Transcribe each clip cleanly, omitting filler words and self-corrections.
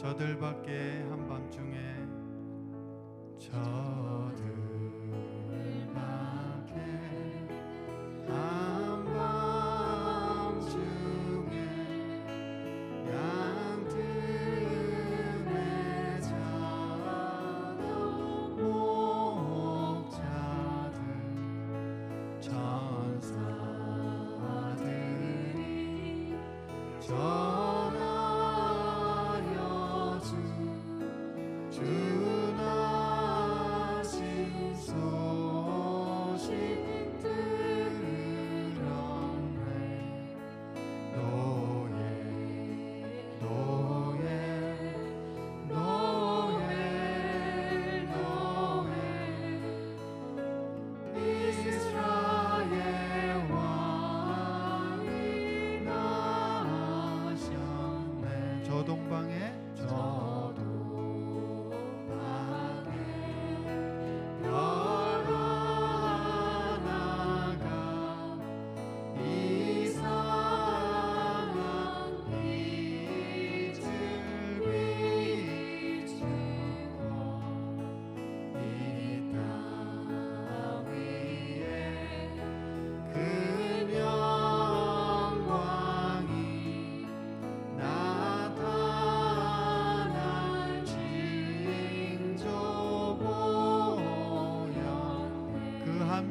저들밖에 한밤중에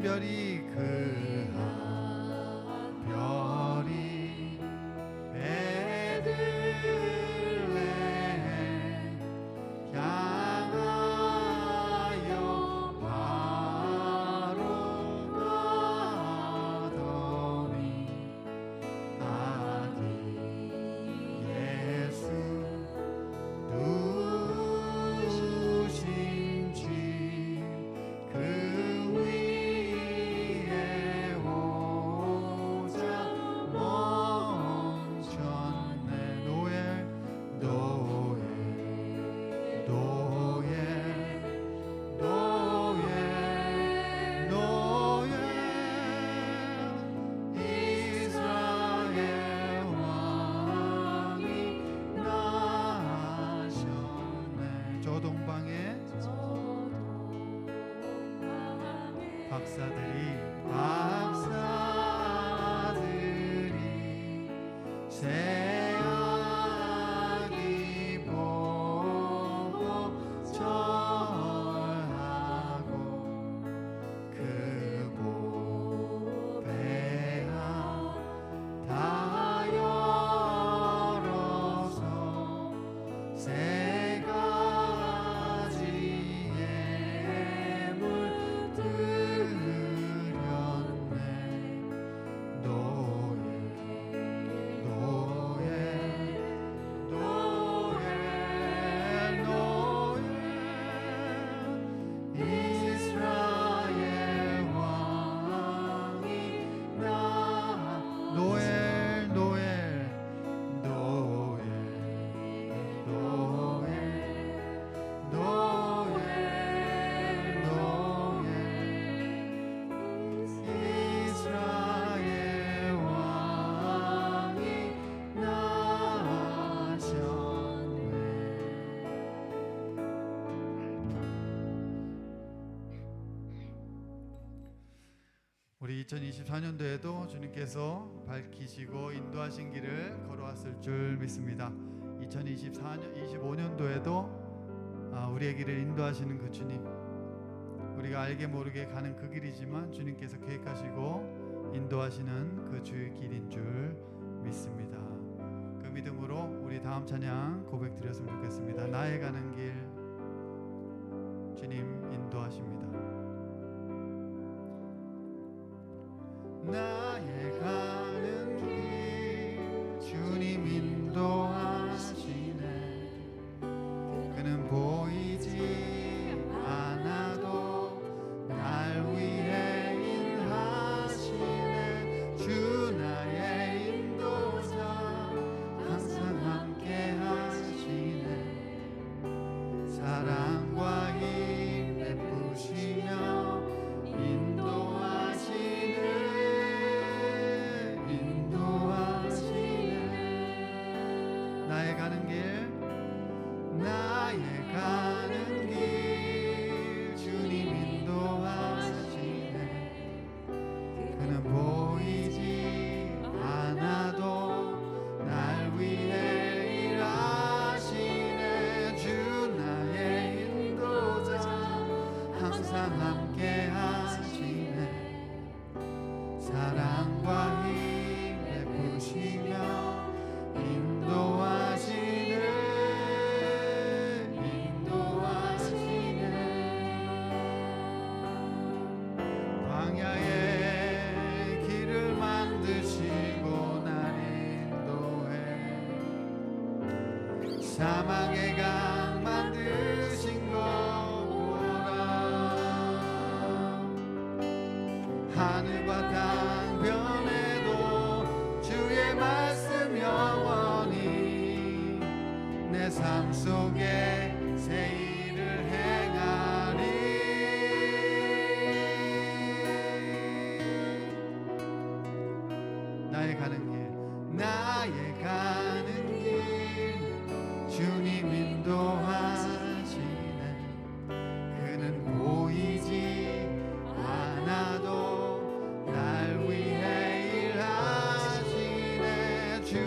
별이 그 한 별이 베들레헴 향하여 바로 가더니 아기 예수 누우신 집 그 박사들이 새 아기 보고 절하고 그 보배야 다 열어서 세 가지의 물 우리 2024년도에도 주님께서 밝히시고 인도하신 길을 걸어왔을 줄 믿습니다. 2025년도에도 우리의 길을 인도하시는 그 주님, 우리가 알게 모르게 가는 그 길이지만 주님께서 계획하시고 인도하시는 그 주의 길인 줄 믿습니다. 그 믿음으로 우리 다음 찬양 고백드렸으면 좋겠습니다. 나의 가는 길 주님 인도하십니다. 나의 가는 길 주님 인도하시네. 그는 보이지 않아도 날 위해 일하시네. 주 나의 인도자 항상 함께 하시네. 사랑과 힘 베푸시며 인도하시네. 나의 가는 길 사망의 강 만드신 것 보라. 하늘과 땅 변해도 주의 말씀 영원히 내 삶 속에 새 일을 행하리. 나의 가는 길 나의 가는 길 주님 인도하시네. 그는 보이지 않아도 날 위해 일하시네. 주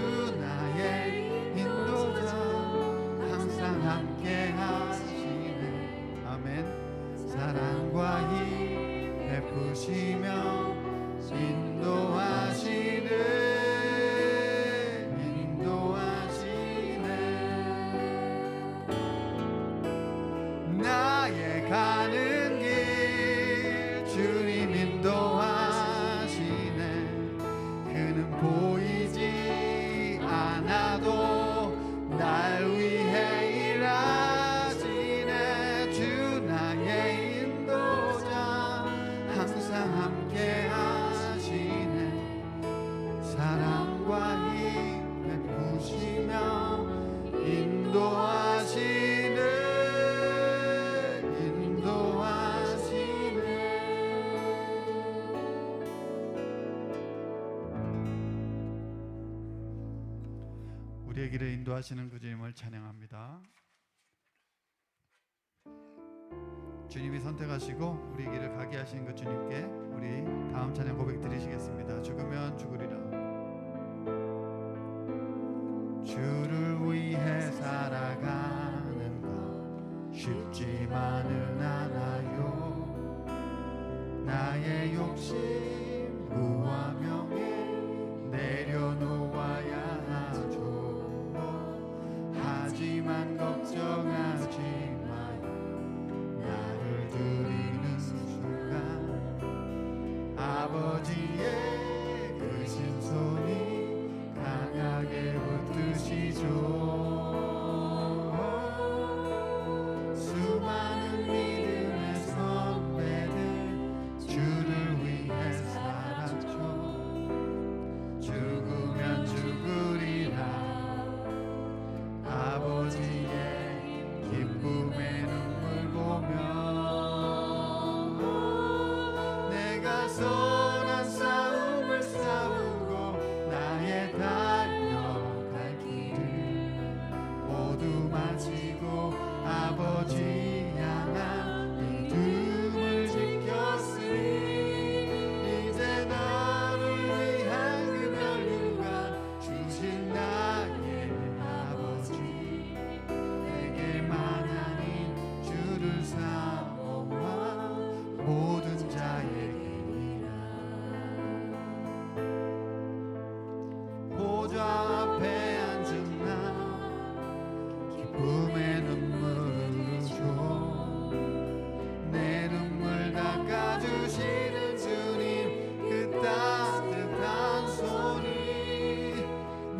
나의 인도자 항상 함께 하시네. 아멘. 사랑과 힘 베푸시며 인도하시네. 나의 가는 길 주님 인도하시네. 그는 보이지 않아도 날 위해 일하시네. 주 나의 인도자 항상 함께 하시네. 사랑과 힘 베푸시며 인도하시네. 우리의 길을 인도하시는 그 주님을 찬양합니다. 주님이 선택하시고 우리 길을 가게 하신 그 주님께 우리 다음 찬양 고백 드리시겠습니다. 죽으면 죽으리라. 주를 위해 살아가는 것 쉽지만은 않아요. 나의 욕심 부와 명예 내려놓아야 하죠. 하지만 걱정하지 마요. 나를 드리는 순간 아버지의 그 신손이 강하게 붙드시죠. 수많은 믿음의 선배들 주를 위해 살았죠. 죽으면 죽으리라. 아버지의 기쁨의 눈물 보며 내가 선한 싸움을 싸우고 나의 달려갈 길을 모두 마치고 아버지 향한 믿음을 지켰으니 이제 나를 위한 그 면류관 주신 나의 아버지 내게만 아닌 주를 사모한 모든 자에게니라. 보좌 앞에 앉은 나 기쁨의 눈물을 줘. 내 눈물 닦아주시는 주님 그 따뜻한 손이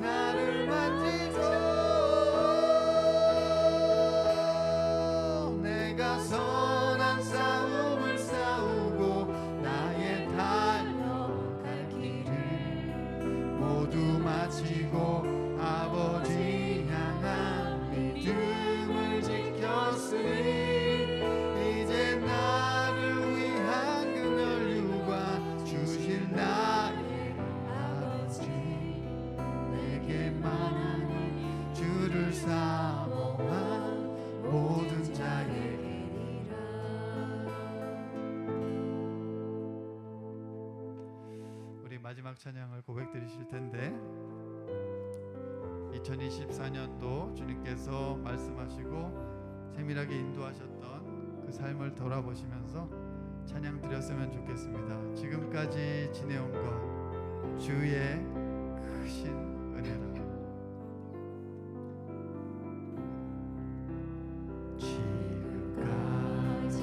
나를 만지죠. 내가 선한 싸움을 싸우고 나의 달려갈 길을 모두 마치고 아버지 향한 믿음을 지켰으니 이제 나를 위한 그 면류관 주실 나의 아버지 내게만 아닌 주를 사모한 모든 자에게니라. 우리 마지막 찬양을 고백 드리실 텐데 2024년도 주님께서 말씀하시고 세밀하게 인도하셨던 그 삶을 돌아보시면서 찬양 드렸으면 좋겠습니다. 지금까지 지내온 것 주의 크신 은혜라. 지금까지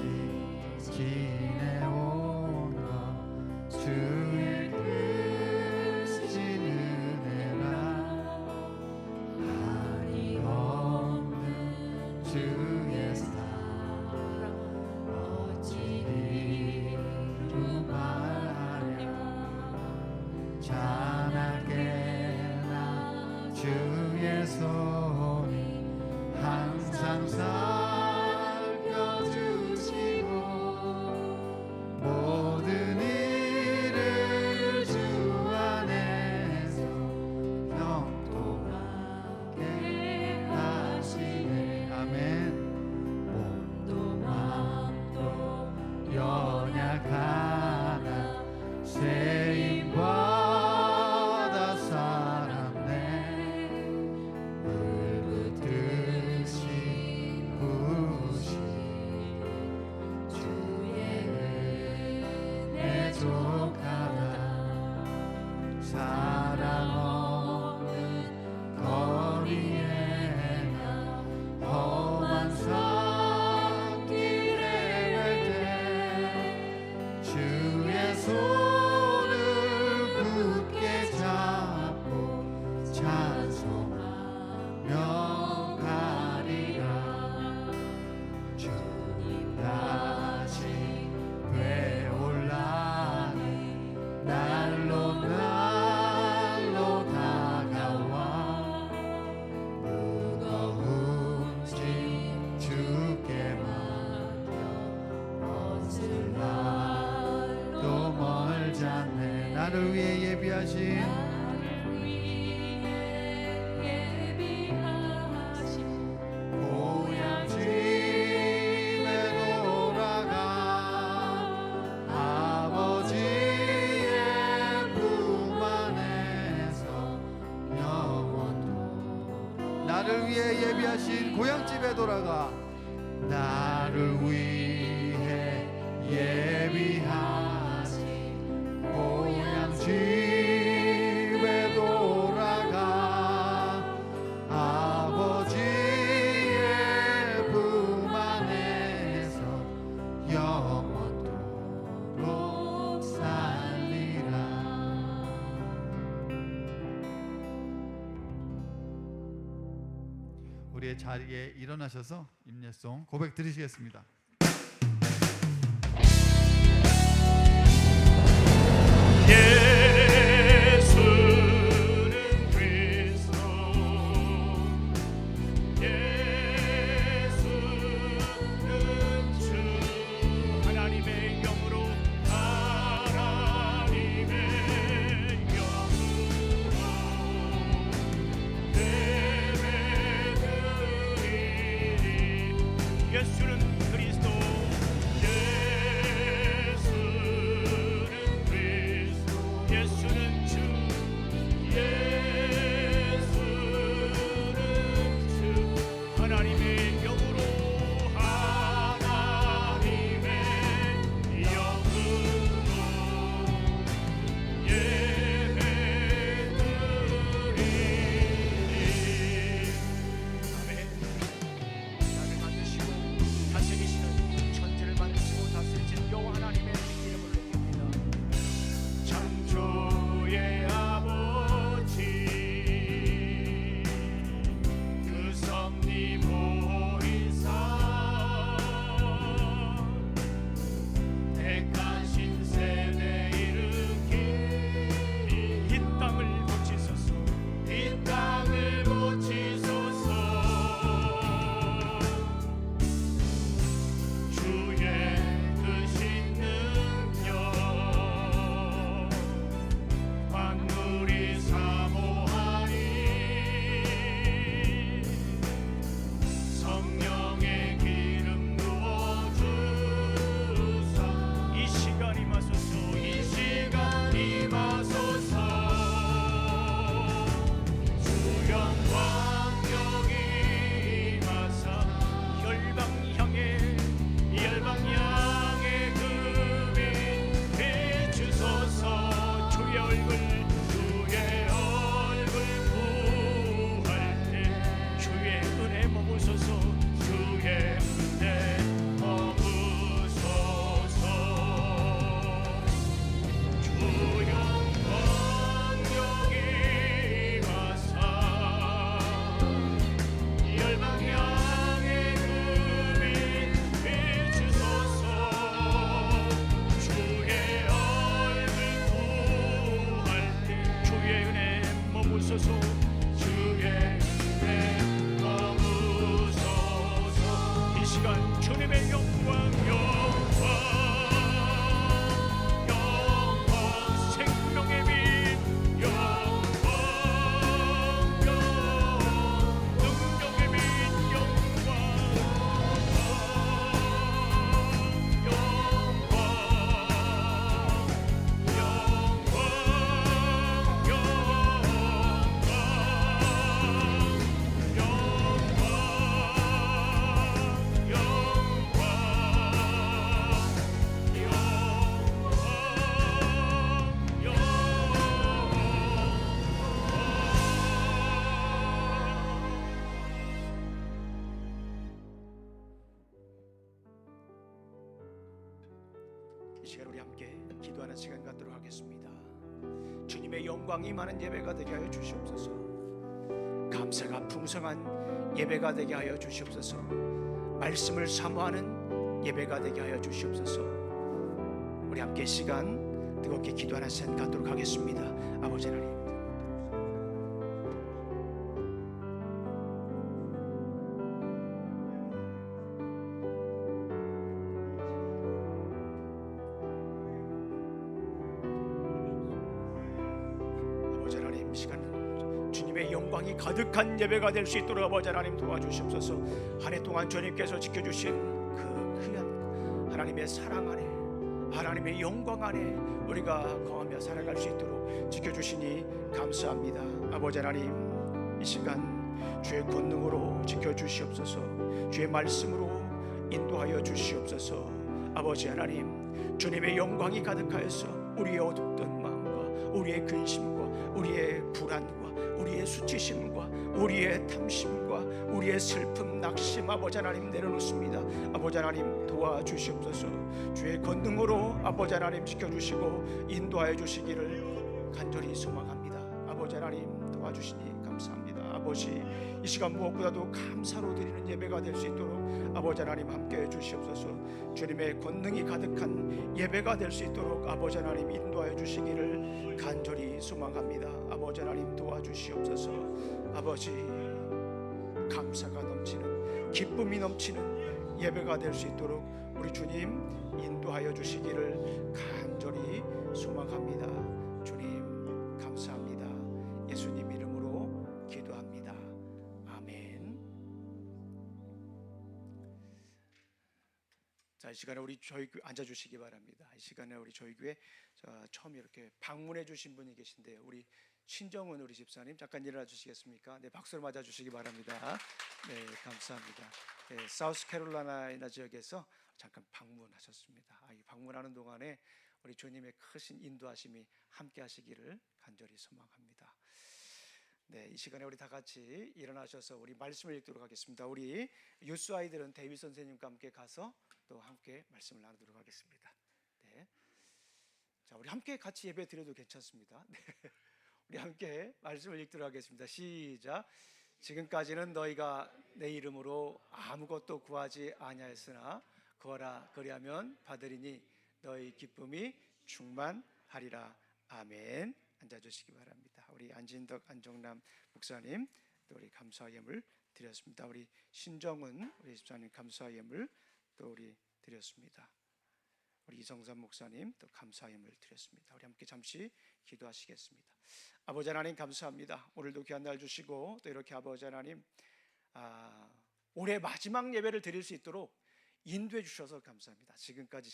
지내온 것 주의 크신 은혜라. 한이 없는 주의 손이 항상 살펴주시고 모든 일을 주 안에서 형통하게 하시네. 아멘. 몸도 마음도 연약하나 세임받아 살았네. 불붙으신 부으시고 주의 은혜 족하다. 사랑 없는 거리에 나 험한 산길에 갈 때 주의 손을 굳게 잡고 찬송하며 가리라. 주님 다시 되올라니 날로 날로 다가와 무거운 짐 주께 맡겨 얻을 날도 멀지 않네. 나를 위해 예비하신 고향 집에 돌아가 아버지의 품 안에서 영원토록. 나를 위해 예비하신 고향집에 돌아가 나를 위해 예비하신 고향집에 돌아가 아버지의 품 안에서 영원토록 살리라. 우리의 자리에 일어나셔서 임예송 고백 드리시겠습니다. 예수는 그리스도 예수는 주 하나님의 영으로 하나님의 영으로 예배드리니 예수는 그리스도 예수는 주 예수는 주 하나님의 영으로 하나님의 영으로 예배드리니. 아멘. 나를 만드시고 다스리시는 천지를 만드시고 다스리신 여호와 하나님의 이름을 높입니다. 창조의 아버지 그 섭리 보이사 택하신 세대 일으킨 이 땅을 고치소서. 이 땅을 고치소서. 주의 크신 능력 만물이 사모하니 성령의 기름 부어주사. 이 시간 임하소서. 이 시간 임하소서. 주 영광력이 임하사 열방 향해 금이 비추소서. 주의 얼굴 구할 때 주의 은혜 머무소서. 주의 은혜 머무소서. 주 영광력이 임하사 열방 향해 금이 비추소서. 주의 얼굴 구할 때 주의 은혜 머무소서. 주의 시간 우리 함께 기도하는 시간 갖도록 하겠습니다. 주님의 영광이 임하는 예배가 되게 하여 주시옵소서. 감사가 풍성한 예배가 되게 하여 주시옵소서. 말씀을 사모하는 예배가 되게 하여 주시옵소서. 우리 함께 시간 뜨겁게 기도하는 시간 갖도록 하겠습니다. 아버지 하나님, 아버지 하나님, 시간 주님의 영광이 가득한 예배가 될 수 있도록 아버지 하나님 도와주시옵소서. 한 해 동안 주님께서 지켜주신 그 귀한 하나님의 사랑 안에, 하나님의 영광 안에 우리가 거하며 살아갈 수 있도록 지켜주시니 감사합니다. 아버지 하나님, 이 시간 주의 권능으로 지켜주시옵소서. 주의 말씀으로 인도하여 주시옵소서. 아버지 하나님, 주님의 영광이 가득하여서 우리의 어둡던 마음과 우리의 근심과 우리의 불안과 우리의 수치심과 우리의 탐심과 우리의 슬픔, 낙심 아버지 하나님 내려놓습니다. 아버지 하나님 도와주시옵소서. 주의 권능으로 아버지 하나님 지켜주시고 인도하여 주시기를 간절히 소망합니다. 아버지 하나님 도와주시니 감사합니다. 아버지, 이 시간 무엇보다도 감사로 드리는 예배가 될 수 있도록 아버지 하나님 함께해 주시옵소서. 주님의 권능이 가득한 예배가 될 수 있도록 아버지 하나님 인도하여 주시기를 간절히 소망합니다. 아버지 하나님 도와주시옵소서. 아버지, 감사가 넘치는, 기쁨이 넘치는 예배가 될 수 있도록 우리 주님 인도하여 주시기를 간절히 소망합니다. 주님 감사합니다. 예수님 이름으로 기도합니다. 아멘. 자, 이 시간에 우리 저희 교회 앉아 주시기 바랍니다. 이 시간에 우리 저희 교회 처음 이렇게 방문해 주신 분이 계신데요. 우리 신정은 우리 집사님 잠깐 일어나 주시겠습니까? 네, 박수를 맞아 주시기 바랍니다. 네, 감사합니다. 네, 사우스캐롤라이나 지역에서 잠깐 방문하셨습니다. 이 방문하는 동안에 우리 주님의 크신 인도하심이 함께 하시기를 간절히 소망합니다. 네, 이 시간에 우리 다 같이 일어나셔서 우리 말씀을 읽도록 하겠습니다. 우리 유스 아이들은 데이비 선생님과 함께 가서 또 함께 말씀을 나누도록 하겠습니다. 네, 자, 우리 함께 같이 예배 드려도 괜찮습니다. 네, 우리 함께 말씀을 읽도록 하겠습니다. 시작. 지금까지는 너희가 내 이름으로 아무것도 구하지 아니하였으나 구하라 그리하면 받으리니 너희 기쁨이 충만하리라. 아멘. 앉아주시기 바랍니다. 우리 안진덕 안정남 목사님 또 우리 감사 예물 드렸습니다. 우리 신정은 우리 집사님 감사 예물 또 우리 드렸습니다. 우리 이성삼 목사님 또 감사 예물 드렸습니다. 우리 함께 잠시 기도하시겠습니다. 아버지 하나님 감사합니다. 오늘도 귀한 날 주시고 또 이렇게 아버지 하나님 올해 마지막 예배를 드릴 수 있도록 인도해 주셔서 감사합니다. 지금까지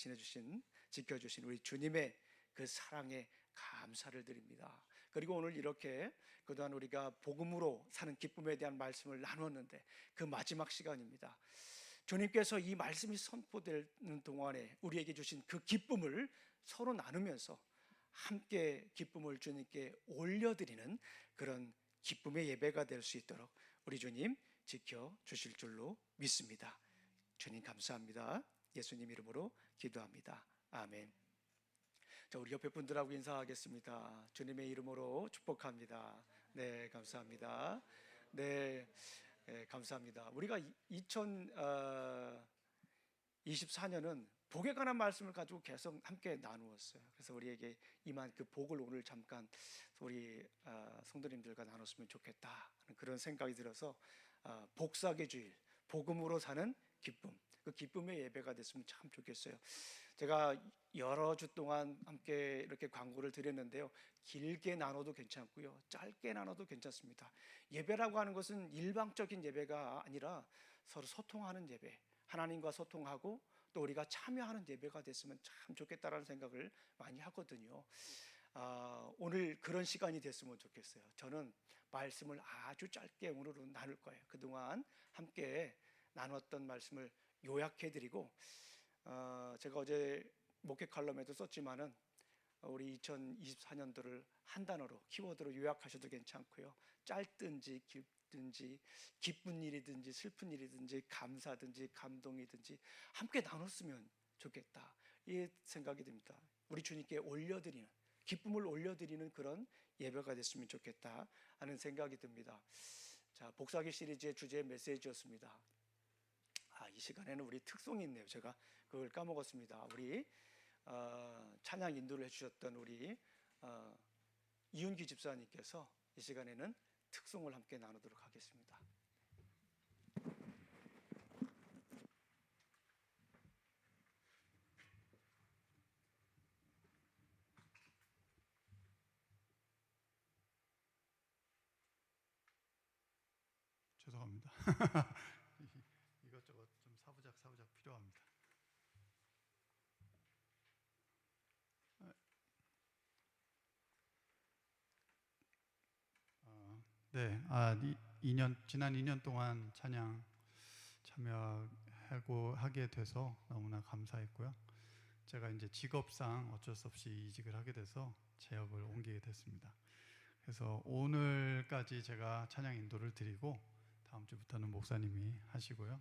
지켜주신 우리 주님의 그 사랑에 감사를 드립니다. 그리고 오늘 이렇게 그동안 우리가 복음으로 사는 기쁨에 대한 말씀을 나눴는데 그 마지막 시간입니다. 주님께서 이 말씀이 선포되는 동안에 우리에게 주신 그 기쁨을 서로 나누면서 함께 기쁨을 주님께 올려드리는 그런 기쁨의 예배가 될 수 있도록 우리 주님 지켜주실 줄로 믿습니다. 주님 감사합니다. 예수님 이름으로 기도합니다. 아멘. 자, 우리 옆에 분들하고 인사하겠습니다. 주님의 이름으로 축복합니다. 네, 감사합니다. 네, 감사합니다. 우리가 2024년은 복에 관한 말씀을 가지고 계속 함께 나누었어요. 그래서 우리에게 임한 그 복을 오늘 잠깐 우리 성도님들과 나눴으면 좋겠다 하는 그런 생각이 들어서 복사계 주일, 복음으로 사는 기쁨, 그 기쁨의 예배가 됐으면 참 좋겠어요. 제가 여러 주 동안 함께 이렇게 광고를 드렸는데요. 길게 나눠도 괜찮고요, 짧게 나눠도 괜찮습니다. 예배라고 하는 것은 일방적인 예배가 아니라 서로 소통하는 예배, 하나님과 소통하고 또 우리가 참여하는 예배가 됐으면 참 좋겠다라는 생각을 많이 하거든요. 오늘 그런 시간이 됐으면 좋겠어요. 저는 말씀을 아주 짧게 오늘은 나눌 거예요. 그동안 함께 나눴던 말씀을 요약해드리고 제가 어제 목회 칼럼에도 썼지만은 우리 2024년도를 한 단어로 키워드로 요약하셔도 괜찮고요. 짧든지 깊든지 기쁜 일이든지 슬픈 일이든지 감사든지 감동이든지 함께 나눴으면 좋겠다. 이 생각이 듭니다. 우리 주님께 올려드리는, 기쁨을 올려드리는 그런 예배가 됐으면 좋겠다 하는 생각이 듭니다. 자, 복사기 시리즈의 주제 메시지였습니다. 이 시간에는 우리 특송이 있네요. 제가 그걸 까먹었습니다. 우리 찬양 인도를 해주셨던 우리 이윤기 집사님께서 이 시간에는 특송을 함께 나누도록 하겠습니다. 죄송합니다. 이것저것 좀 사부작 필요합니다. 네, 지난 2년 동안 찬양 참여하고 하게 돼서 너무나 감사했고요. 제가 이제 직업상 어쩔 수 없이 이직을 하게 돼서 제역을 옮기게 됐습니다. 그래서 오늘까지 제가 찬양 인도를 드리고 다음 주부터는 목사님이 하시고요.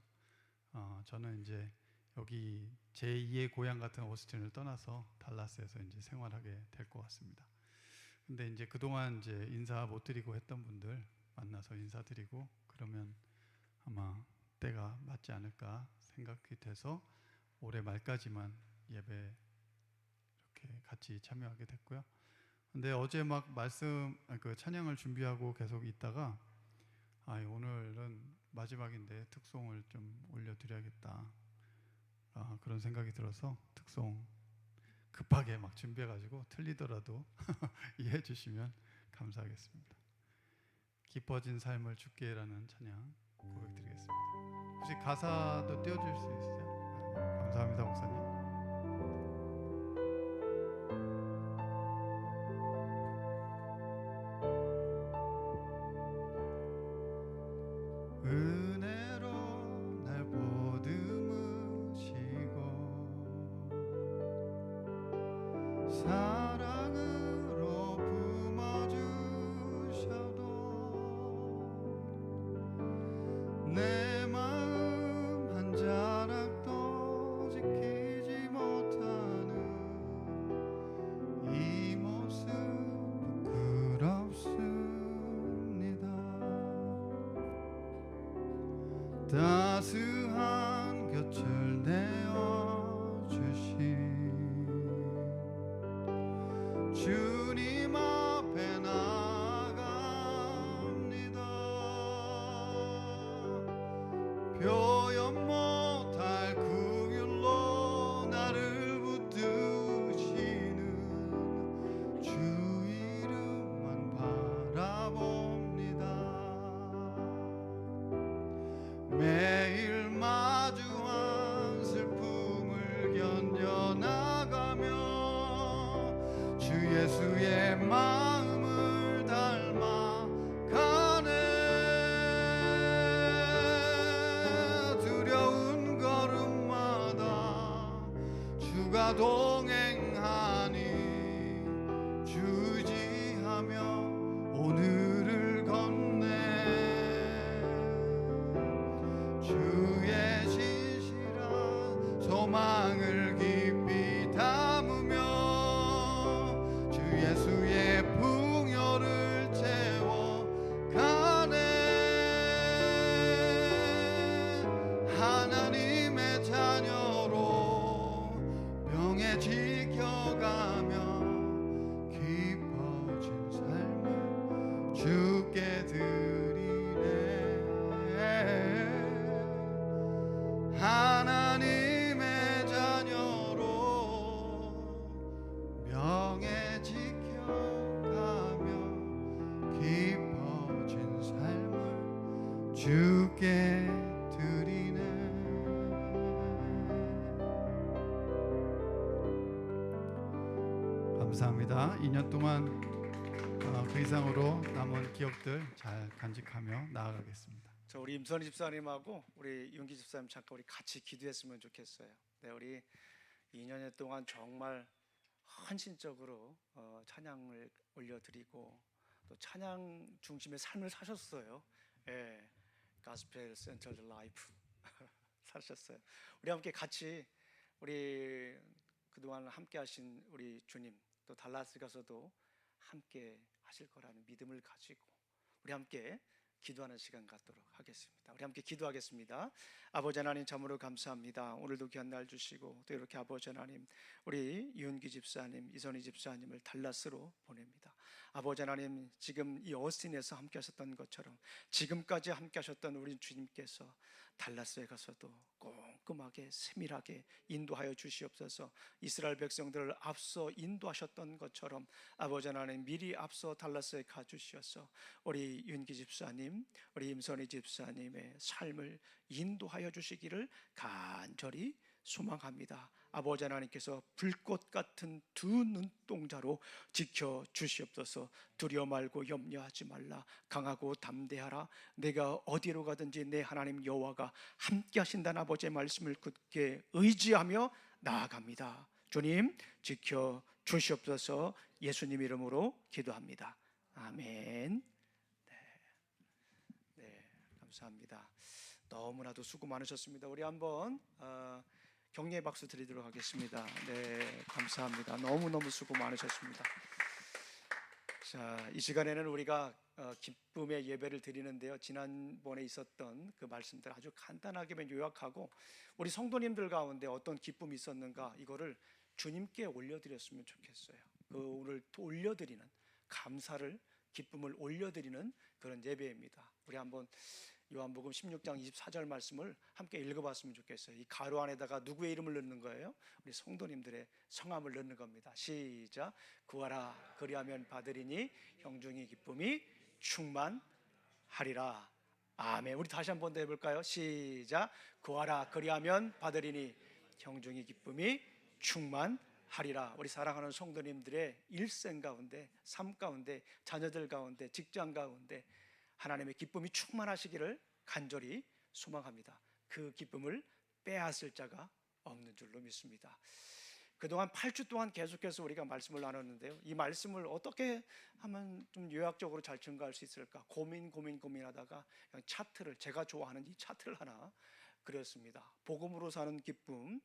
저는 이제 여기 제2의 고향 같은 오스틴을 떠나서 달라스에서 이제 생활하게 될 것 같습니다. 근데 이제 그동안 이제 인사 못 드리고 했던 분들 만나서 인사드리고 그러면 아마 때가 맞지 않을까 생각이 돼서 올해 말까지만 예배 이렇게 같이 참여하게 됐고요. 근데 어제 막 찬양을 준비하고 계속 있다가 오늘은 마지막인데 특송을 좀 올려드려야겠다 그런 생각이 들어서 특송 급하게 막 준비해가지고 틀리더라도 이해해 주시면 감사하겠습니다. 기뻐진 삶을 주께라는 찬양 고백드리겠습니다. 혹시 가사도 띄워줄 수 있으세요? 감사합니다, 목사님. 은혜로 날 보듬으시고 사랑으로 품어주셔도 내 마음 한 자락도 지키지 못하는 이 모습 부끄럽습니다. 따스한 곁을 내어주신 주님 앞에 나갑니다. 표현 못할 그 길로 나를 붙드시는 주 이름만 바라봅니다. 매일 마주한 슬픔을 견뎌나가며 주 예수의 마음을 닮아가네. 두려운 걸음마다 주가 동행하니 주지하며 오늘을 걷네. 주의 신실한 소망을 깊이 담으며 주 예수의 풍요를 채워가네. 하나님의 자녀로 명예 지켜가며 깊어진 삶을 주께 드리네. 하나님의 자녀로 명예 지켜가며 깊어진 삶을 주께 드리네. 감사합니다. 2년 동안 그 이상으로 남은 기억들 잘 간직하며 나아가겠습니다. 저 우리 임선희 집사님하고 우리 윤기 집사님 잠깐 우리 같이 기도했으면 좋겠어요. 네, 우리 2년 동안 정말 헌신적으로 찬양을 올려드리고 또 찬양 중심의 삶을 사셨어요. 예, 가스펠 센터드 라이프 사셨어요. 우리 함께 같이 우리 그동안 함께 하신 우리 주님, 또 달라스 가서도 함께 하실 거라는 믿음을 가지고 우리 함께 기도하는 시간 갖도록 하겠습니다. 우리 함께 기도하겠습니다. 아버지 하나님, 참으로 감사합니다. 오늘도 귀한 날 주시고 또 이렇게 아버지 하나님, 우리 이윤기 집사님, 이선희 집사님을 달라스로 보냅니다. 아버지 하나님, 지금 이 어스틴에서 함께 하셨던 것처럼 지금까지 함께 하셨던 우리 주님께서 달라스에 가서도 꼼꼼하게 세밀하게 인도하여 주시옵소서. 이스라엘 백성들을 앞서 인도하셨던 것처럼 아버지 하나님, 미리 앞서 달라스에 가주셔서 우리 윤기 집사님, 우리 임선희 집사님의 삶을 인도하여 주시기를 간절히 소망합니다. 아버지 하나님께서 불꽃 같은 두 눈동자로 지켜 주시옵소서. 두려워 말고 염려하지 말라. 강하고 담대하라. 내가 어디로 가든지 내 하나님 여호와가 함께 하신다는 아버지의 말씀을 굳게 의지하며 나아갑니다. 주님, 지켜 주시옵소서. 예수님 이름으로 기도합니다. 아멘. 네, 감사합니다. 너무나도 수고 많으셨습니다. 우리 한번 격려의 박수 드리도록 하겠습니다. 네, 감사합니다. 너무너무 수고 많으셨습니다. 자, 이 시간에는 우리가 기쁨의 예배를 드리는데요, 지난번에 있었던 그 말씀들 아주 간단하게만 요약하고 우리 성도님들 가운데 어떤 기쁨이 있었는가, 이거를 주님께 올려드렸으면 좋겠어요. 그 오늘 올려드리는 감사를, 기쁨을 올려드리는 그런 예배입니다. 우리 한번 요한복음 16장 24절 말씀을 함께 읽어봤으면 좋겠어요. 이 가로 안에다가 누구의 이름을 넣는 거예요? 우리 성도님들의 성함을 넣는 겁니다. 시작. 구하라 그리하면 받으리니 형중의 기쁨이 충만하리라. 아멘. 우리 다시 한번 더 해볼까요? 시작. 구하라 그리하면 받으리니 형중의 기쁨이 충만하리라. 우리 사랑하는 성도님들의 일생 가운데, 삶 가운데, 자녀들 가운데, 직장 가운데 하나님의 기쁨이 충만하시기를 간절히 소망합니다. 그 기쁨을 빼앗을 자가 없는 줄로 믿습니다. 그동안 8주 동안 계속해서 우리가 말씀을 나눴는데요, 이 말씀을 어떻게 하면 좀 요약적으로 잘 증거할 수 있을까 고민하다가 그냥 차트를, 제가 좋아하는 이 차트를 하나 그렸습니다. 복음으로 사는 기쁨.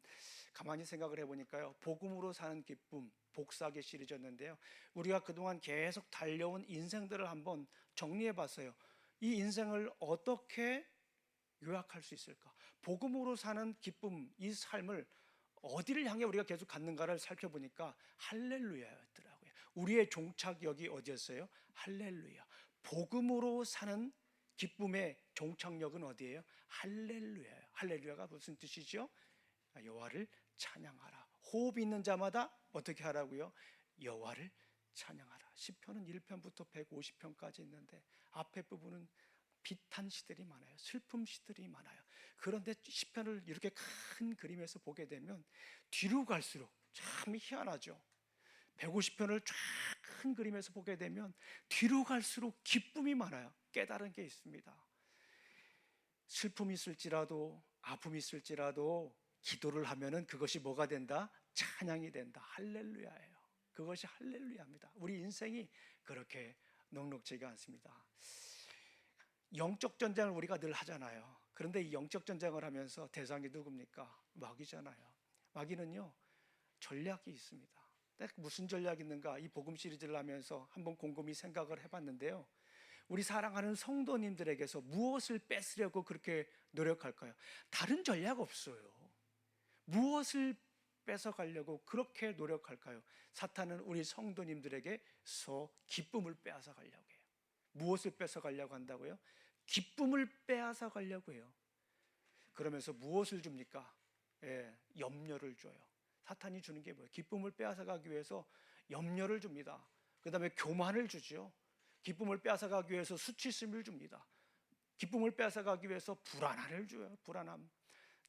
가만히 생각을 해보니까요, 복음으로 사는 기쁨 복사기 시리즈였는데요, 우리가 그동안 계속 달려온 인생들을 한번 정리해봤어요. 이 인생을 어떻게 요약할 수 있을까? 복음으로 사는 기쁨, 이 삶을 어디를 향해 우리가 계속 갖는가를 살펴보니까 할렐루야였더라고요. 우리의 종착역이 어디였어요? 할렐루야. 복음으로 사는 기쁨의 종착역은 어디예요? 할렐루야예요. 할렐루야가 무슨 뜻이죠? 여호와를 찬양하라. 호흡 있는 자마다 어떻게 하라고요? 여호와를 찬양하라. 시편은 1편부터 150편까지 있는데 앞에 부분은 비탄 시들이 많아요. 슬픔 시들이 많아요. 그런데 시편을 이렇게 큰 그림에서 보게 되면 뒤로 갈수록 참 희한하죠. 150편을 쫙 큰 그림에서 보게 되면 뒤로 갈수록 기쁨이 많아요. 깨달은 게 있습니다. 슬픔이 있을지라도, 아픔이 있을지라도 기도를 하면은 그것이 뭐가 된다? 찬양이 된다. 할렐루야예요. 그것이 할렐루야입니다. 우리 인생이 그렇게 넉넉지가 않습니다. 영적 전쟁을 우리가 늘 하잖아요. 그런데 이 영적 전쟁을 하면서 대상이 누굽니까? 마귀잖아요. 마귀는요, 전략이 있습니다. 무슨 전략이 있는가? 이 복음 시리즈를 하면서 한번 곰곰이 생각을 해봤는데요, 우리 사랑하는 성도님들에게서 무엇을 뺏으려고 그렇게 노력할까요? 다른 전략 없어요. 무엇을 뺏어가려고 그렇게 노력할까요? 사탄은 우리 성도님들에게서 기쁨을 빼앗아 가려고 해요. 무엇을 뺏어가려고 한다고요? 기쁨을 빼앗아 가려고 해요. 그러면서 무엇을 줍니까? 염려를 줘요. 사탄이 주는 게 뭐예요? 기쁨을 빼앗아 가기 위해서 염려를 줍니다. 그 다음에 교만을 주죠. 기쁨을 빼앗아 가기 위해서 수치심을 줍니다. 기쁨을 빼앗아 가기 위해서 불안함을 줘요. 불안함.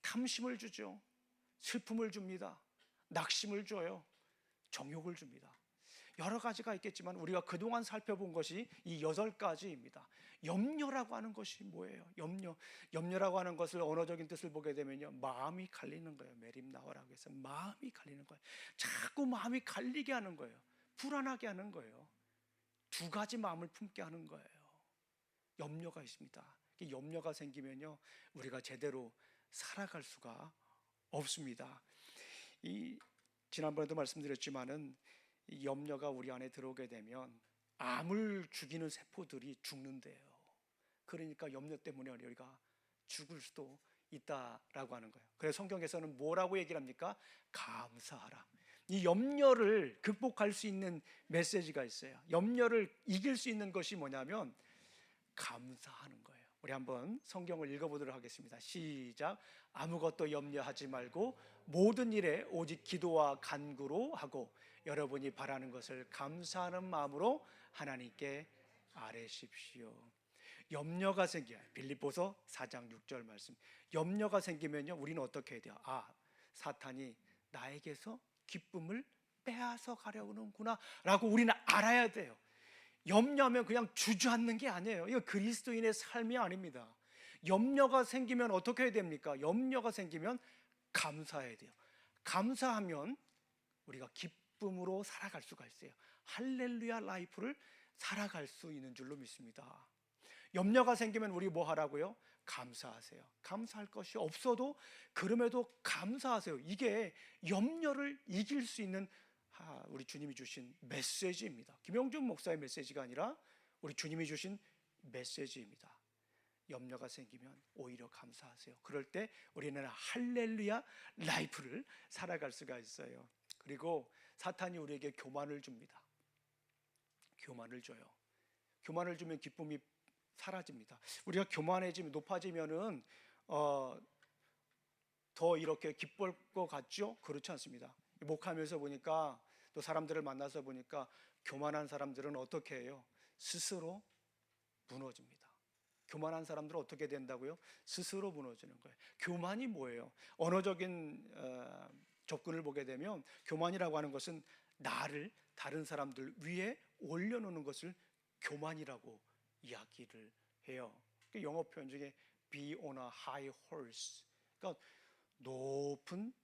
탐심을 주죠. 슬픔을 줍니다. 낙심을 줘요. 정욕을 줍니다. 여러 가지가 있겠지만 우리가 그동안 살펴본 것이 이 8가지입니다. 염려라고 하는 것이 뭐예요? 염려라고 하는 것을 언어적인 뜻을 보게 되면요, 마음이 갈리는 거예요. 메림나와라고 해서 마음이 갈리는 거예요. 자꾸 마음이 갈리게 하는 거예요. 불안하게 하는 거예요. 2가지 마음을 품게 하는 거예요. 염려가 있습니다. 염려가 생기면요, 우리가 제대로 살아갈 수가 없습니다. 이 지난번에도 말씀드렸지만은 이 염려가 우리 안에 들어오게 되면 암을 죽이는 세포들이 죽는데요. 그러니까 염려 때문에 우리가 죽을 수도 있다라고 하는 거예요. 그래서 성경에서는 뭐라고 얘기를 합니까? 감사하라. 이 염려를 극복할 수 있는 메시지가 있어요. 염려를 이길 수 있는 것이 뭐냐면 감사하는 거예요. 우리 한번 성경을 읽어보도록 하겠습니다. 시작. 아무것도 염려하지 말고 모든 일에 오직 기도와 간구로 하고 여러분이 바라는 것을 감사하는 마음으로 하나님께 아뢰십시오. 염려가 생겨요. 빌립보서 4장 6절 말씀. 염려가 생기면요, 우리는 어떻게 해야 돼요? 사탄이 나에게서 기쁨을 빼앗아 가려고 하는구나 라고 우리는 알아야 돼요. 염려하면 그냥 주저앉는 게 아니에요. 이거 그리스도인의 삶이 아닙니다. 염려가 생기면 어떻게 해야 됩니까? 염려가 생기면 감사해야 돼요. 감사하면 우리가 기쁨으로 살아갈 수가 있어요. 할렐루야 라이프를 살아갈 수 있는 줄로 믿습니다. 염려가 생기면 우리 뭐 하라고요? 감사하세요. 감사할 것이 없어도 그럼에도 감사하세요. 이게 염려를 이길 수 있는 우리 주님이 주신 메시지입니다. 김영준 목사의 메시지가 아니라 우리 주님이 주신 메시지입니다. 염려가 생기면 오히려 감사하세요. 그럴 때 우리는 할렐루야 라이프를 살아갈 수가 있어요. 그리고 사탄이 우리에게 교만을 줍니다. 교만을 줘요. 교만을 주면 기쁨이 사라집니다. 우리가 교만해지면 높아지면은 더 이렇게 기쁠 것 같죠? 그렇지 않습니다. 목하면서 보니까 또 사람들을 만나서 보니까 교만한 사람들은 어떻게 해요? 스스로 무너집니다. 교만한 사람들은 어떻게 된다고요? 스스로 무너지는 거예요. 교만이 뭐예요? 언어적인 접근을 보게 되면 교만이라고 하는 것은 나를 다른 사람들 위에 올려놓는 것을 교만이라고 이야기를 해요. 영어 표현 중에 be on a high horse, 그러니까 높은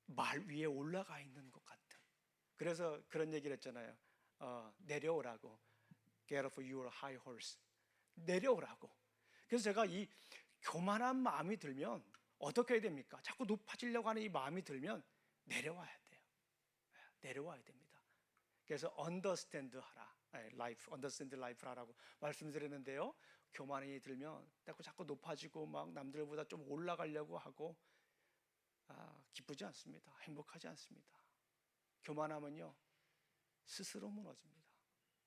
말 위에 올라가 있는 것 같은. 그래서 그런 얘기를 했잖아요. 내려오라고. Get off your high horse. 내려오라고. 그래서 제가 이 교만한 마음이 들면 어떻게 해야 됩니까? 자꾸 높아지려고 하는 이 마음이 들면 내려와야 돼요. 내려와야 됩니다. 그래서 understand 하라. life, understand life 하라고 말씀드렸는데요. 교만이 들면 자꾸 높아지고 막 남들보다 좀 올라가려고 하고 기쁘지 않습니다. 행복하지 않습니다. 교만하면요 스스로 무너집니다.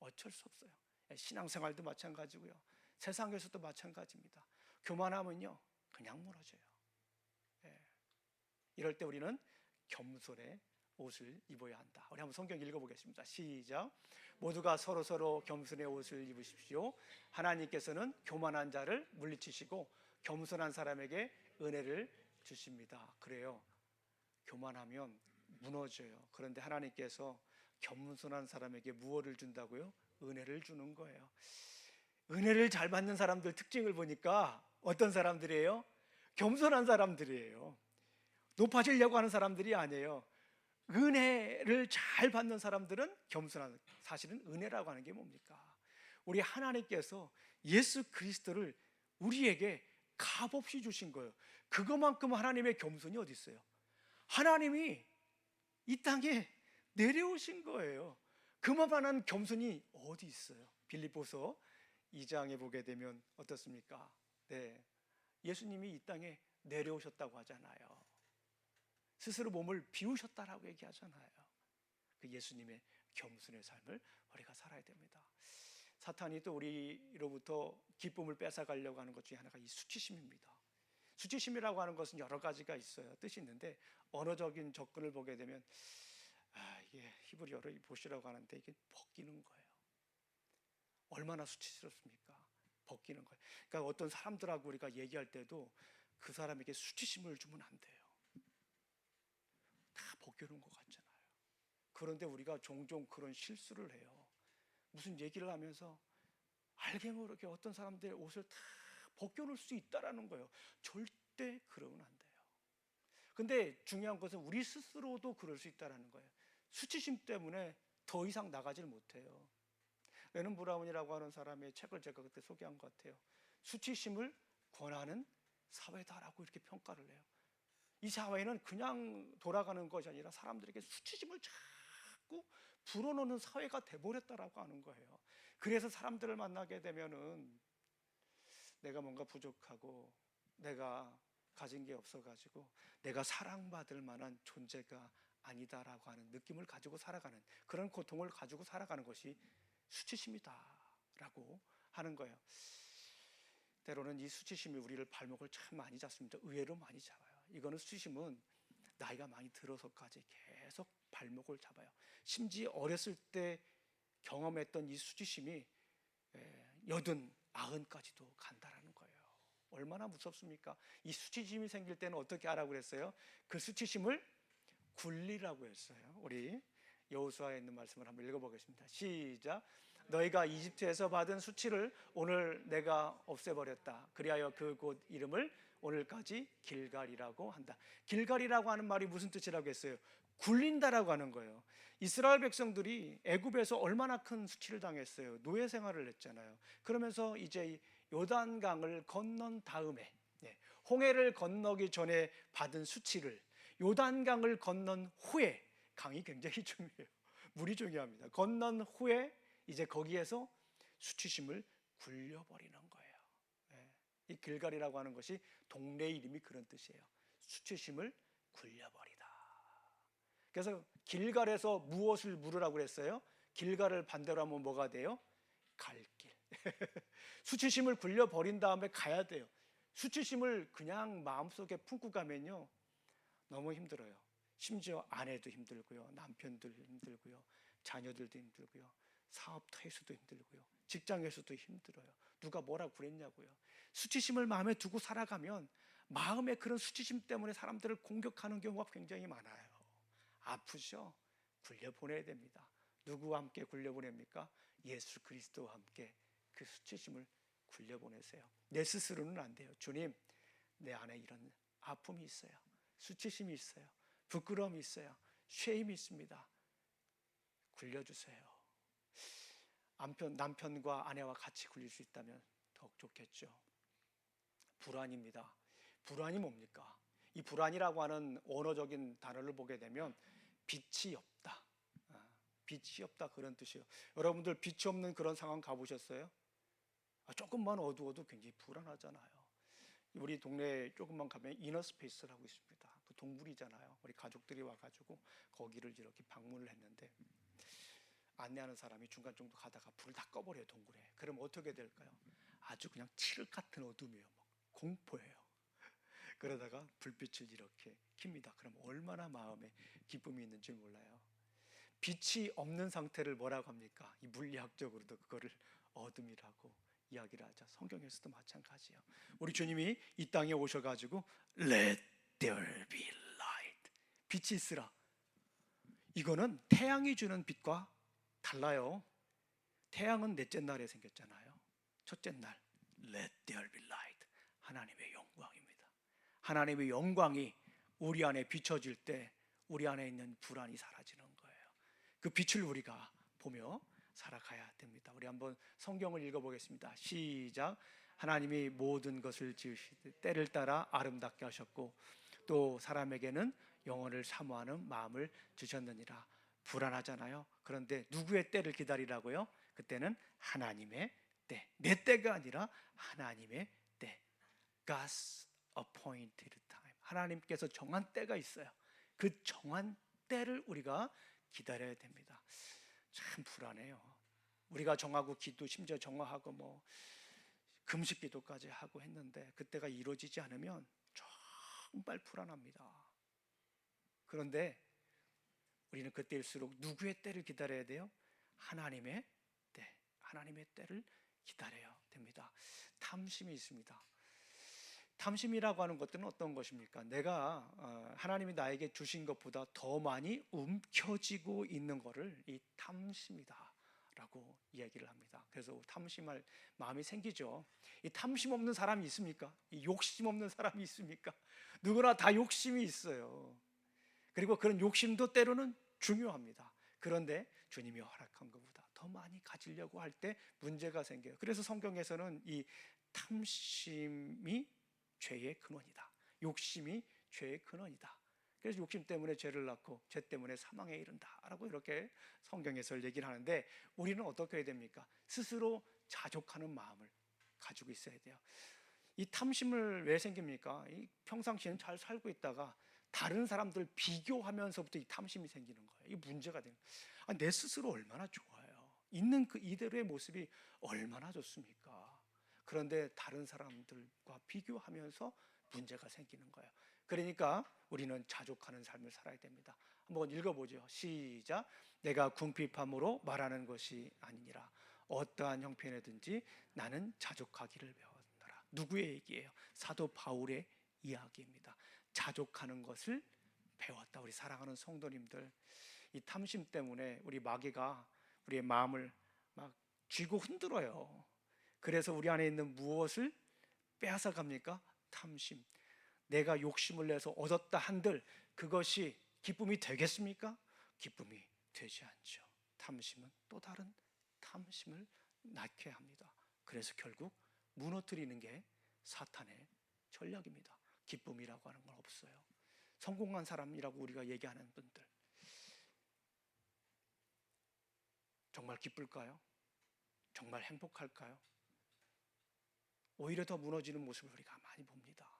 어쩔 수 없어요. 신앙생활도 마찬가지고요. 세상에서도 마찬가지입니다. 교만하면요 그냥 무너져요. 이럴 때 우리는 겸손의 옷을 입어야 한다. 우리 한번 성경 읽어보겠습니다. 시작. 모두가 서로 겸손의 옷을 입으십시오. 하나님께서는 교만한 자를 물리치시고 겸손한 사람에게 은혜를 주십니다. 그래요. 교만하면 무너져요. 그런데 하나님께서 겸손한 사람에게 무엇을 준다고요? 은혜를 주는 거예요. 은혜를 잘 받는 사람들 특징을 보니까 어떤 사람들이에요? 겸손한 사람들이에요. 높아지려고 하는 사람들이 아니에요. 은혜를 잘 받는 사람들은 겸손한, 사실은 은혜라고 하는 게 뭡니까? 우리 하나님께서 예수 그리스도를 우리에게 값없이 주신 거예요. 그것만큼 하나님의 겸손이 어디 있어요? 하나님이 이 땅에 내려오신 거예요. 그만한 겸손이 어디 있어요? 빌립보서 2장에 보게 되면 어떻습니까? 네, 예수님이 이 땅에 내려오셨다고 하잖아요. 스스로 몸을 비우셨다라고 얘기하잖아요. 그 예수님의 겸손의 삶을 우리가 살아야 됩니다. 사탄이 또 우리로부터 기쁨을 뺏어가려고 하는 것 중에 하나가 이 수치심입니다. 수치심이라고 하는 것은 여러 가지가 있어요. 뜻이 있는데 언어적인 접근을 보게 되면 이게 히브리어를 보시라고 하는데 이게 벗기는 거예요. 얼마나 수치스럽습니까? 벗기는 거예요. 그러니까 어떤 사람들하고 우리가 얘기할 때도 그 사람에게 수치심을 주면 안 돼요. 다 벗겨놓은 것 같잖아요. 그런데 우리가 종종 그런 실수를 해요. 무슨 얘기를 하면서 알게 모르게 어떤 사람들의 옷을 다 벗겨놓을 수 있다라는 거예요. 절대 그러면 안 돼요. 근데 중요한 것은 우리 스스로도 그럴 수 있다라는 거예요. 수치심 때문에 더 이상 나가질 못해요. 레넌 브라운이라고 하는 사람의 책을 제가 그때 소개한 것 같아요. 수치심을 권하는 사회다라고 이렇게 평가를 해요. 이 사회는 그냥 돌아가는 것이 아니라 사람들에게 수치심을 자꾸 불어넣는 사회가 돼버렸다라고 하는 거예요. 그래서 사람들을 만나게 되면은 내가 뭔가 부족하고 내가 가진 게 없어가지고 내가 사랑받을 만한 존재가 아니다라고 하는 느낌을 가지고 살아가는, 그런 고통을 가지고 살아가는 것이 수치심이다라고 하는 거예요. 때로는 이 수치심이 우리를 발목을 참 많이 잡습니다. 의외로 많이 잡아요. 이거는 수치심은 나이가 많이 들어서까지 계속 발목을 잡아요. 심지어 어렸을 때 경험했던 이 수치심이 80, 90까지도 간다라는 거예요. 얼마나 무섭습니까? 이 수치심이 생길 때는 어떻게 하라고 그랬어요? 그 수치심을 굴리라고 했어요. 우리 여호수아에 있는 말씀을 한번 읽어보겠습니다. 시작. 너희가 이집트에서 받은 수치를 오늘 내가 없애버렸다. 그리하여 그 곳 이름을 오늘까지 길갈이라고 한다. 길갈이라고 하는 말이 무슨 뜻이라고 했어요? 굴린다라고 하는 거예요. 이스라엘 백성들이 애굽에서 얼마나 큰 수치를 당했어요. 노예 생활을 했잖아요. 그러면서 이제 요단강을 건넌 다음에, 홍해를 건너기 전에 받은 수치를 요단강을 건넌 후에, 강이 굉장히 중요해요. 물이 중요합니다. 건넌 후에 이제 거기에서 수치심을 굴려버리는 거예요. 이 길갈이라고 하는 것이 동네 이름이 그런 뜻이에요. 수치심을 굴려버리다. 그래서 길갈에서 무엇을 물으라고 그랬어요? 길갈을 반대로 하면 뭐가 돼요? 갈 길. 수치심을 굴려버린 다음에 가야 돼요. 수치심을 그냥 마음속에 품고 가면요 너무 힘들어요. 심지어 아내도 힘들고요, 남편도 힘들고요, 자녀들도 힘들고요, 사업터에서도 힘들고요, 직장에서도 힘들어요. 누가 뭐라고 그랬냐고요. 수치심을 마음에 두고 살아가면 마음의 그런 수치심 때문에 사람들을 공격하는 경우가 굉장히 많아요. 아프죠? 굴려보내야 됩니다. 누구와 함께 굴려보냅니까? 예수 그리스도와 함께 그 수치심을 굴려보내세요. 내 스스로는 안 돼요. 주님, 내 안에 이런 아픔이 있어요. 수치심이 있어요. 부끄러움이 있어요. 쉐임이 있습니다. 굴려주세요. 남편과 아내와 같이 굴릴 수 있다면 더욱 좋겠죠. 불안입니다. 불안이 뭡니까? 이 불안이라고 하는 언어적인 단어를 보게 되면 빛이 없다. 빛이 없다 그런 뜻이에요. 여러분들 빛이 없는 그런 상황 가보셨어요? 조금만 어두워도 굉장히 불안하잖아요. 우리 동네에 조금만 가면 이너스페이스라고 있습니다. 그 동굴이잖아요. 우리 가족들이 와가지고 거기를 이렇게 방문을 했는데 안내하는 사람이 중간 정도 가다가 불을 다 꺼버려요, 동굴에. 그럼 어떻게 될까요? 아주 그냥 칠흑 같은 어둠이에요. 공포예요. 그러다가 불빛을 이렇게 킵니다. 그럼 얼마나 마음에 기쁨이 있는지 몰라요. 빛이 없는 상태를 뭐라고 합니까? 이 물리학적으로도 그거를 어둠이라고 이야기를 하죠. 성경에서도 마찬가지예요. 우리 주님이 이 땅에 오셔가지고 Let there be light, 빛이 있으라. 이거는 태양이 주는 빛과 달라요. 태양은 넷째 날에 생겼잖아요. 첫째 날 Let there be light, 하나님의 영광입니다. 하나님의 영광이 우리 안에 비춰질 때 우리 안에 있는 불안이 사라지는 거예요. 그 빛을 우리가 보며 살아가야 됩니다. 우리 한번 성경을 읽어보겠습니다. 시작. 하나님이 모든 것을 지으시되 때를 따라 아름답게 하셨고 또 사람에게는 영혼을 사모하는 마음을 주셨느니라. 불안하잖아요. 그런데 누구의 때를 기다리라고요? 그때는 하나님의 때. 내 때가 아니라 하나님의 때. God's appointed time. 하나님께서 정한 때가 있어요. 그 정한 때를 우리가 기다려야 됩니다. 참 불안해요. 우리가 정하고 기도 심지어 정화하고 금식 기도까지 하고 했는데 그때가 이루어지지 않으면 정말 불안합니다. 그런데 우리는 그때일수록 누구의 때를 기다려야 돼요? 하나님의 때, 하나님의 때를 기다려야 됩니다. 탐심이 있습니다. 탐심이라고 하는 것들은 어떤 것입니까? 내가 하나님이 나에게 주신 것보다 더 많이 움켜쥐고 있는 것을 이 탐심이다 라고 이야기를 합니다. 그래서 탐심할 마음이 생기죠. 이 탐심 없는 사람이 있습니까? 이 욕심 없는 사람이 있습니까? 누구나 다 욕심이 있어요. 그리고 그런 욕심도 때로는 중요합니다. 그런데 주님이 허락한 것보다 더 많이 가지려고 할 때 문제가 생겨요. 그래서 성경에서는 이 탐심이 죄의 근원이다, 욕심이 죄의 근원이다. 그래서 욕심 때문에 죄를 낳고 죄 때문에 사망에 이른다라고 이렇게 성경에서 얘기를 하는데, 우리는 어떻게 해야 됩니까? 스스로 자족하는 마음을 가지고 있어야 돼요. 이 탐심을 왜 생깁니까? 이 평상시에는 잘 살고 있다가 다른 사람들 비교하면서부터 이 탐심이 생기는 거예요. 이 문제가 되는 거예요. 내 스스로 얼마나 좋아요. 있는 그 이대로의 모습이 얼마나 좋습니까? 그런데 다른 사람들과 비교하면서 문제가 생기는 거예요. 그러니까 우리는 자족하는 삶을 살아야 됩니다. 한번 읽어보죠. 시작. 내가 궁핍함으로 말하는 것이 아니니라. 어떠한 형편에든지 나는 자족하기를 배웠노라. 누구의 얘기예요? 사도 바울의 이야기입니다. 자족하는 것을 배웠다. 우리 사랑하는 성도님들, 이 탐심 때문에 우리 마귀가 우리의 마음을 막 쥐고 흔들어요. 그래서 우리 안에 있는 무엇을 빼앗아 갑니까? 탐심. 내가 욕심을 내서 얻었다 한들 그것이 기쁨이 되겠습니까? 기쁨이 되지 않죠. 탐심은 또 다른 탐심을 낳게 합니다. 그래서 결국 무너뜨리는 게 사탄의 전략입니다. 기쁨이라고 하는 건 없어요. 성공한 사람이라고 우리가 얘기하는 분들, 정말 기쁠까요? 정말 행복할까요? 오히려 더 무너지는 모습을 우리가 많이 봅니다.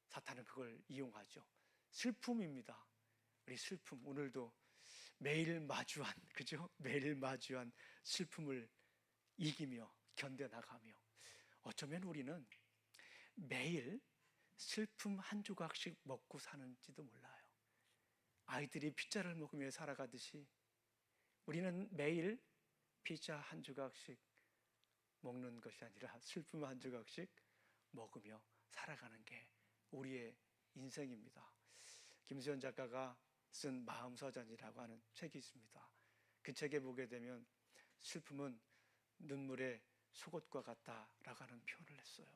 사탄은 그걸 이용하죠. 슬픔입니다. 우리 슬픔, 오늘도 매일 마주한, 그죠? 매일 마주한 슬픔을 이기며 견뎌나가며, 어쩌면 우리는 매일 슬픔 한 조각씩 먹고 사는지도 몰라요. 아이들이 피자를 먹으며 살아가듯이 우리는 매일 피자 한 조각씩 먹는 것이 아니라 슬픔 한 조각씩 먹으며 살아가는 게 우리의 인생입니다. 김수현 작가가 쓴 마음서전이라고 하는 책이 있습니다. 그 책에 보게 되면 슬픔은 눈물의 속옷과 같다라고 하는 표현을 했어요.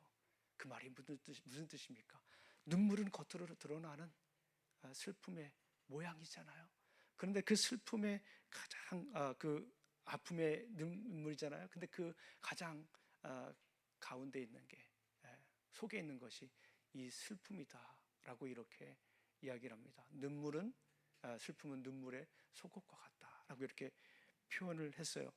그 말이 무슨 뜻입니까? 눈물은 겉으로 드러나는 슬픔의 모양이잖아요. 그런데 그 슬픔의 가장 그 아픔의 눈물이잖아요. 근데 그 가장 가운데 있는 게, 속에 있는 것이 이 슬픔이다라고 이렇게 이야기를 합니다. 눈물은 슬픔은 눈물의 속옷과 같다라고 이렇게 표현을 했어요.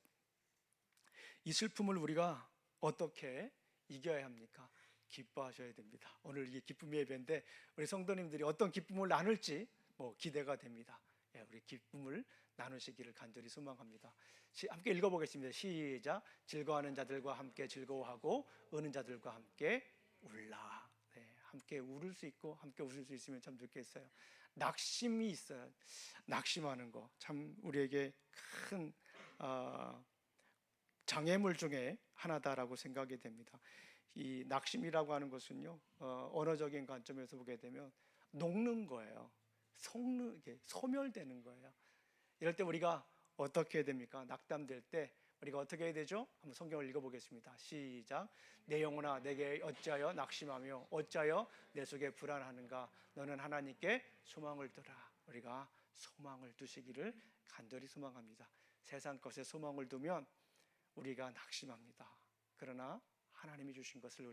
이 슬픔을 우리가 어떻게 이겨야 합니까? 기뻐하셔야 됩니다. 오늘 이게 기쁨의 예배인데 우리 성도님들이 어떤 기쁨을 나눌지 기대가 됩니다. 우리 기쁨을 나누시기를 간절히 소망합니다. 함께 읽어보겠습니다. 시작. 즐거워하는 자들과 함께 즐거워하고 우는 자들과 함께 울라. 함께 울을 수 있고 함께 웃을 수 있으면 참 좋겠어요. 낙심이 있어요. 낙심하는 거 참 우리에게 큰 장애물 중에 하나다라고 생각이 됩니다. 이 낙심이라고 하는 것은요, 언어적인 관점에서 보게 되면 녹는 거예요. 소멸되는 거예요. 이럴 때 우리가 어떻게 해야 됩니까? 낙담될 때 우리가 어떻게 해야 되죠? 한번 성경을 읽어보겠습니다. 시작. 내 영혼아 내게 어찌하여 낙심하며 어찌하여 내 속에 불안하는가? 너는 하나님께 소망을 두라. 우리가 소망을 두시기를 간절히 소망합니다. 세상 것에 소망을 두면 우리가 낙심합니다. 그러나 하나님이 주신 것을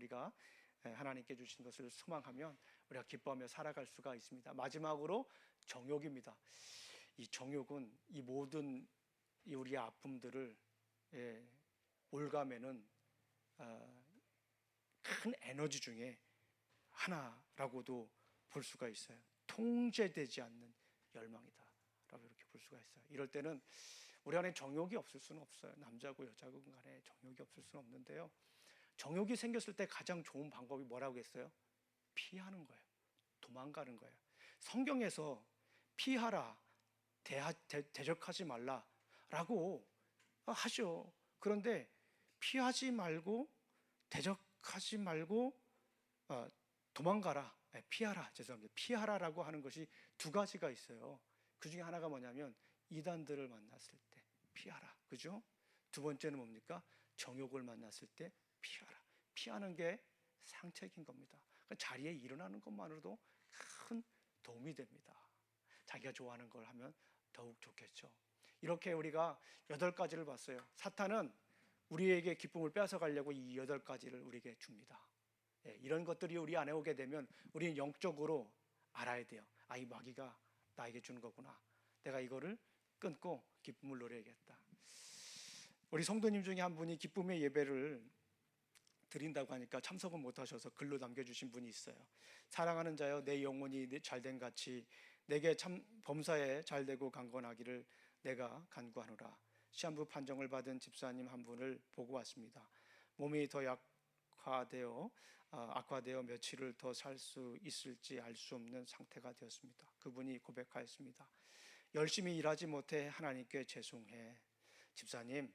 하나님께 주신 것을 소망하면 우리가 기뻐하며 살아갈 수가 있습니다. 마지막으로 정욕입니다. 이 정욕은 이 모든 우리의 아픔들을 올가매는 큰 에너지 중에 하나라고도 볼 수가 있어요. 통제되지 않는 열망이다라고 이렇게 볼 수가 있어요. 이럴 때는 우리 안에 정욕이 없을 수는 없어요. 남자고 여자고 간에 정욕이 없을 수는 없는데요. 정욕이 생겼을 때 가장 좋은 방법이 뭐라고 했어요? 피하는 거예요. 도망가는 거예요. 성경에서 피하라, 대적하지 말라라고 하죠. 그런데 피하지 말고 대적하지 말고 도망가라, 피하라, 죄송합니다. 피하라라고 하는 것이 두 가지가 있어요. 그 중에 하나가 뭐냐면 이단들을 만났을 때 피하라, 그죠? 두 번째는 뭡니까? 정욕을 만났을 때 피하라. 피하는 게 상책인 겁니다. 그러니까 자리에 일어나는 것만으로도 큰 도움이 됩니다. 자기가 좋아하는 걸 하면 더욱 좋겠죠. 이렇게 우리가 8가지를 봤어요. 사탄은 우리에게 기쁨을 뺏어 가려고 이 8가지를 우리에게 줍니다. 이런 것들이 우리 안에 오게 되면 우리는 영적으로 알아야 돼요. 이 마귀가 나에게 주는 거구나. 내가 이거를 끊고 기쁨을 누려야겠다. 우리 성도님 중에 한 분이 기쁨의 예배를 드린다고 하니까 참석은 못하셔서 글로 남겨주신 분이 있어요. 사랑하는 자여, 내 영혼이 잘된 같이 내게 참 범사에 잘되고 강건하기를 내가 간구하노라. 시한부 판정을 받은 집사님 한 분을 보고 왔습니다. 몸이 더 악화되어 며칠을 더 살 수 있을지 알 수 없는 상태가 되었습니다. 그분이 고백하였습니다. 열심히 일하지 못해 하나님께 죄송해. 집사님,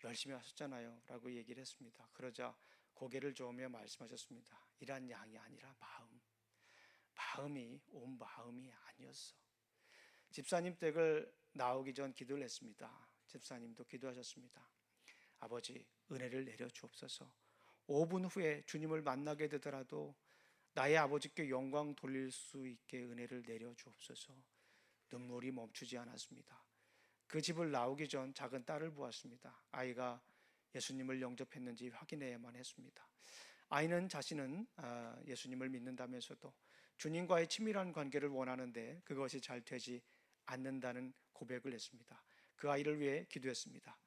열심히 하셨잖아요 라고 얘기를 했습니다. 그러자 고개를 저으며 말씀하셨습니다. 일한 양이 아니라 마음이 온 마음이 아니었어. 집사님 댁을 나오기 전 기도를 했습니다. 집사님도 기도하셨습니다. 아버지, 은혜를 내려 주옵소서. 5분 후에 주님을 만나게 되더라도 나의 아버지께 영광 돌릴 수 있게 은혜를 내려 주옵소서. 눈물이 멈추지 않았습니다. 그 집을 나오기 전 작은 딸을 보았습니다. 아이가 예수님을 영접했는지 확인해야만 했습니다. 아이는 자신은 예수님을 믿는다면서도 주님과의 친밀한 관계를 원하는데 그것이 잘 되지 않는다는 고백을 했습니다. 그 아이를 위해 기도했습니다.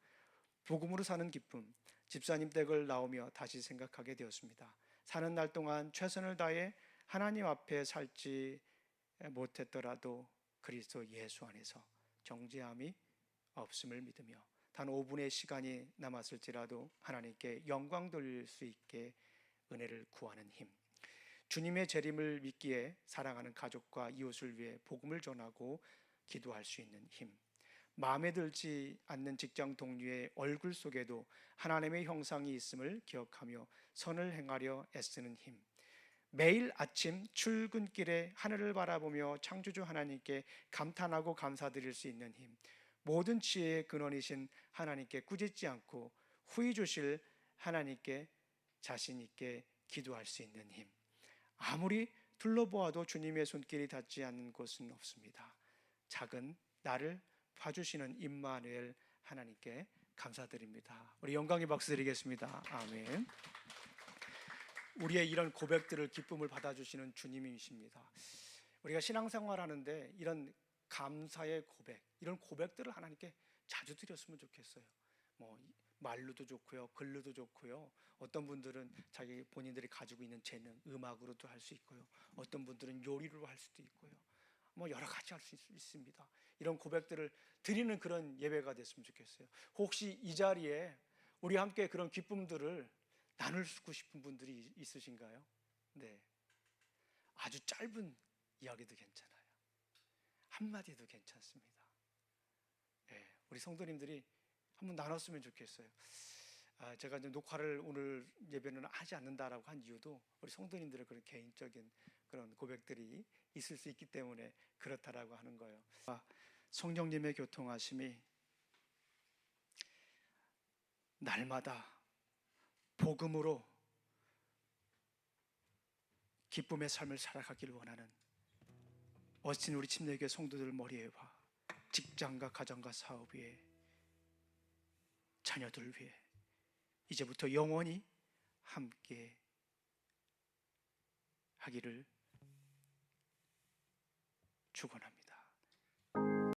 복음으로 사는 기쁨, 집사님 댁을 나오며 다시 생각하게 되었습니다. 사는 날 동안 최선을 다해 하나님 앞에 살지 못했더라도 그리스도 예수 안에서 정죄함이 없음을 믿으며 단 5분의 시간이 남았을지라도 하나님께 영광 돌릴 수 있게 은혜를 구하는 힘, 주님의 재림을 믿기에 사랑하는 가족과 이웃을 위해 복음을 전하고 기도할 수 있는 힘, 마음에 들지 않는 직장 동료의 얼굴 속에도 하나님의 형상이 있음을 기억하며 선을 행하려 애쓰는 힘, 매일 아침 출근길에 하늘을 바라보며 창조주 하나님께 감탄하고 감사드릴 수 있는 힘, 모든 지혜의 근원이신 하나님께 꾸짖지 않고 후히 주실 하나님께 자신 있게 기도할 수 있는 힘, 아무리 둘러보아도 주님의 손길이 닿지 않는 곳은 없습니다. 작은 나를 봐주시는 임마누엘 하나님께 감사드립니다. 우리 영광의 박수 드리겠습니다. 아멘. 우리의 이런 고백들을 기쁨을 받아주시는 주님이십니다. 우리가 신앙생활 하는데 이런 감사의 고백, 이런 고백들을 하나님께 자주 드렸으면 좋겠어요. 말로도 좋고요, 글로도 좋고요. 어떤 분들은 자기 본인들이 가지고 있는 재능, 음악으로도 할 수 있고요. 어떤 분들은 요리로 할 수도 있고요. 여러 가지 할 수 있습니다. 이런 고백들을 드리는 그런 예배가 됐으면 좋겠어요. 혹시 이 자리에 우리 함께 그런 기쁨들을 나누고 싶은 분들이 있으신가요? 네, 아주 짧은 이야기도 괜찮아요. 한마디도 괜찮습니다. 네, 우리 성도님들이 한번 나눴으면 좋겠어요. 제가 이제 녹화를 오늘 예배는 하지 않는다라고 한 이유도 우리 성도님들의 그런 개인적인 그런 고백들이 있을 수 있기 때문에 그렇다라고 하는 거예요. 성령님의 교통하심이 날마다 복음으로 기쁨의 삶을 살아가기를 원하는 멋진 우리 침례교회 성도들 머리에와 직장과 가정과 사업 위에 자녀들 위해 이제부터 영원히 함께 하기를 축원합니다.